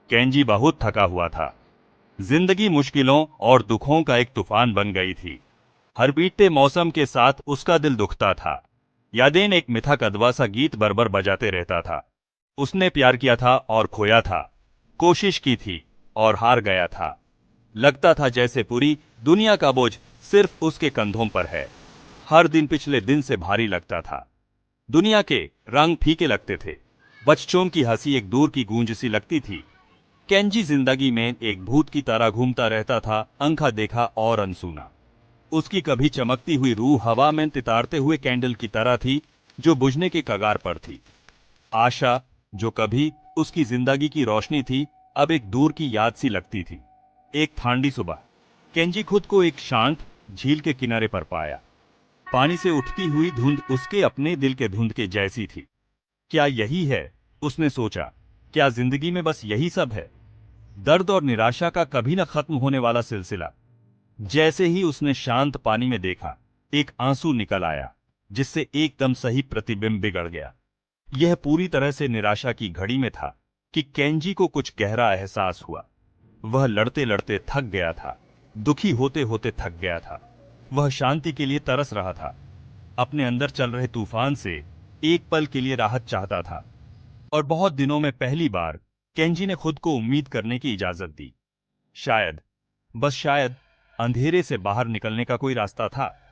Kenji बहुत थका हुआ था। जिंदगी मुश्किलों और दुखों का एक तूफान बन गई थी। हर बीतते मौसम के साथ उसका दिल दुखता था। यादेन एक मिथक अदवा सा गीत बरबर बजाते रहता था। उसने प्यार किया था और खोया था, कोशिश की थी और हार गया था। लगता था जैसे पूरी दुनिया का बोझ सिर्फ उसके कंधों पर है। हर दिन पिछले दिन से भारी लगता था। दुनिया के रंग फीके लगते थे। बच्चों की हंसी एक दूर की गूंज सी लगती थी। केंजी जिंदगी में एक भूत की तरह घूमता रहता था, अनखा देखा और अनसुना। उसकी कभी चमकती हुई रूह हवा में तितारते हुए कैंडल की तरह थी, जो बुझने के कगार पर थी। आशा, जो कभी उसकी जिंदगी की रोशनी थी, अब एक दूर की याद सी लगती थी। एक ठंडी सुबह केंजी खुद को एक शांत झील के किनारे पर पाया। पानी से उठती हुई धुंध उसके अपने दिल के धुंध के जैसी थी। क्या यही है, उसने सोचा, क्या जिंदगी में बस यही सब है? दर्द और निराशा का कभी न खत्म होने वाला सिलसिला। जैसे ही उसने शांत पानी में देखा, एक आंसू निकल आया, जिससे एकदम सही प्रतिबिंब बिगड़ गया। यह पूरी तरह से निराशा की घड़ी में था कि केंजी को कुछ गहरा एहसास हुआ। वह लड़ते लड़ते थक गया था, दुखी होते होते थक गया था। वह शांति के लिए तरस रहा था। अपने अंदर चल रहे तूफान से एक पल के लिए राहत चाहता था। और बहुत दिनों में पहली बार केंजी ने खुद को उम्मीद करने की इजाजत दी। शायद, बस शायद, अंधेरे से बाहर निकलने का कोई रास्ता था।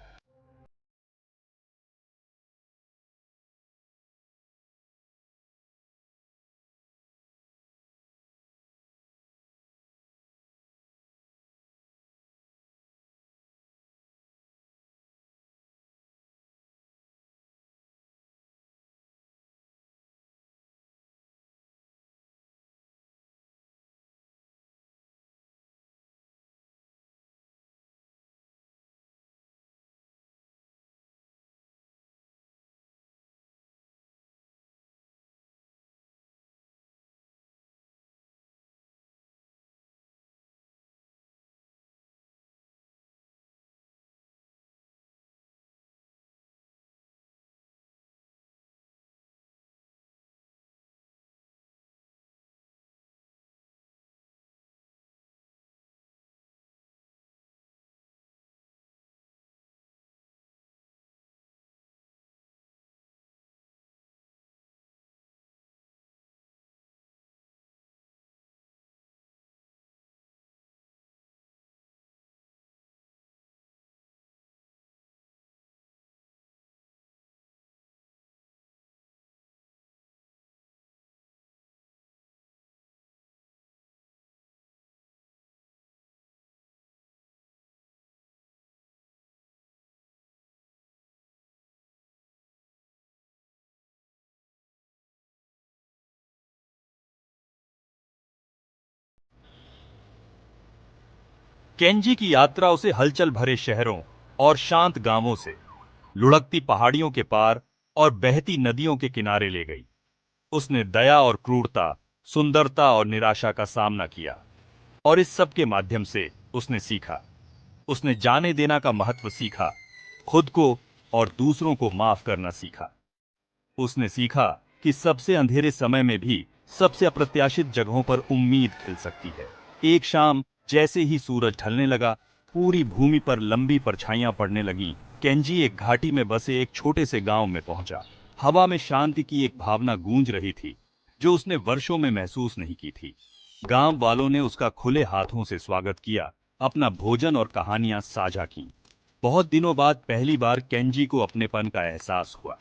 केंजी की यात्रा उसे हलचल भरे शहरों और शांत गांवों से लुढ़कती पहाड़ियों के पार और बहती नदियों के किनारे ले गई। उसने दया और क्रूरता, सुंदरता और निराशा का सामना किया। और इस सब के माध्यम से उसने सीखा। उसने जाने देना का महत्व सीखा, खुद को और दूसरों को माफ करना सीखा। उसने सीखा कि सबसे अंधेरे समय में भी सबसे अप्रत्याशित जगहों पर उम्मीद खिल सकती है। एक शाम जैसे ही सूरज ढलने लगा, पूरी भूमि पर लंबी परछाइयां पड़ने लगीं। केंजी एक घाटी में बसे एक छोटे से गांव में पहुंचा। हवा में शांति की एक भावना गूंज रही थी, जो उसने वर्षों में महसूस नहीं की थी। गांव वालों ने उसका खुले हाथों से स्वागत किया, अपना भोजन और कहानियां साझा की। बहुत दिनों बाद पहली बार केंजी को अपनेपन का एहसास हुआ।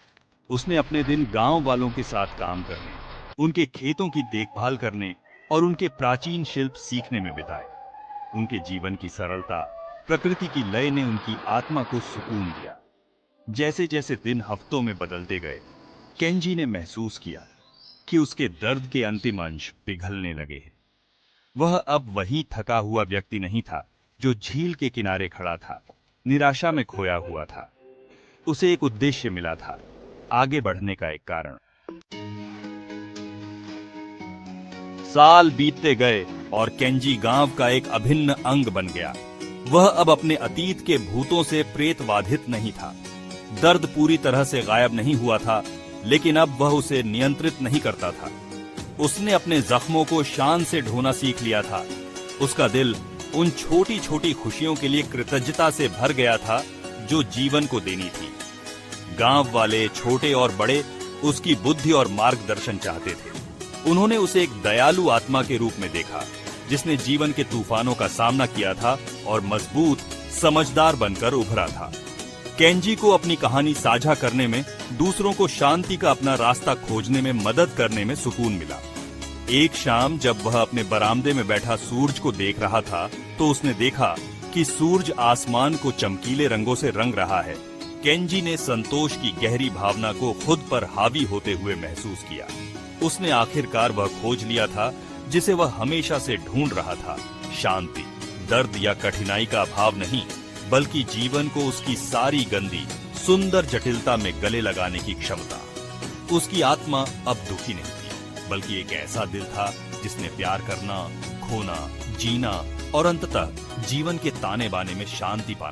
उसने अपने दिन गांव वालों के साथ काम करने, उनके खेतों की देखभाल करने और उनके प्राचीन शिल्प सीखने में बिताए। उनके जीवन की सरलता, प्रकृति की लय ने उनकी आत्मा को सुकून दिया। जैसे जैसे दिन हफ्तों में बदलते गए, केंजी ने महसूस किया कि उसके दर्द के अंतिम अंश पिघलने लगे हैं। वह अब वही थका हुआ व्यक्ति नहीं था जो झील के किनारे खड़ा था, निराशा में खोया हुआ था। उसे एक उद्देश्य मिला था, आगे बढ़ने का एक कारण। साल बीतते गए और केंजी गांव का एक अभिन्न अंग बन गया। वह अब अपने अतीत के भूतों से प्रेत बाधित नहीं था। दर्द पूरी तरह से गायब नहीं हुआ था, लेकिन अब वह उसे नियंत्रित नहीं करता था। उसने अपने जख्मों को शान से ढोना सीख लिया था। उसका दिल उन छोटी छोटी खुशियों के लिए कृतज्ञता से भर गया था जो जीवन को देनी थी। गांव वाले छोटे और बड़े उसकी बुद्धि और मार्गदर्शन चाहते थे। उन्होंने उसे एक दयालु आत्मा के रूप में देखा जिसने जीवन के तूफानों का सामना किया था और मजबूत समझदार बनकर उभरा था। केंजी को अपनी कहानी साझा करने में, दूसरों को शांति का अपना रास्ता खोजने में मदद करने में सुकून मिला। एक शाम जब वह अपने बरामदे में बैठा सूरज को देख रहा था तो उसने देखा कि सूरज आसमान को चमकीले रंगों से रंग रहा है। केंजी ने संतोष की गहरी भावना को खुद पर हावी होते हुए महसूस किया। उसने आखिरकार वह खोज लिया था जिसे वह हमेशा से ढूंढ रहा था, शांति। दर्द या कठिनाई का अभाव नहीं, बल्कि जीवन को उसकी सारी गंदी सुंदर जटिलता में गले लगाने की क्षमता। उसकी आत्मा अब दुखी नहीं थी, बल्कि एक ऐसा दिल था जिसने प्यार करना, खोना, जीना और अंततः जीवन के ताने बाने में शांति पाना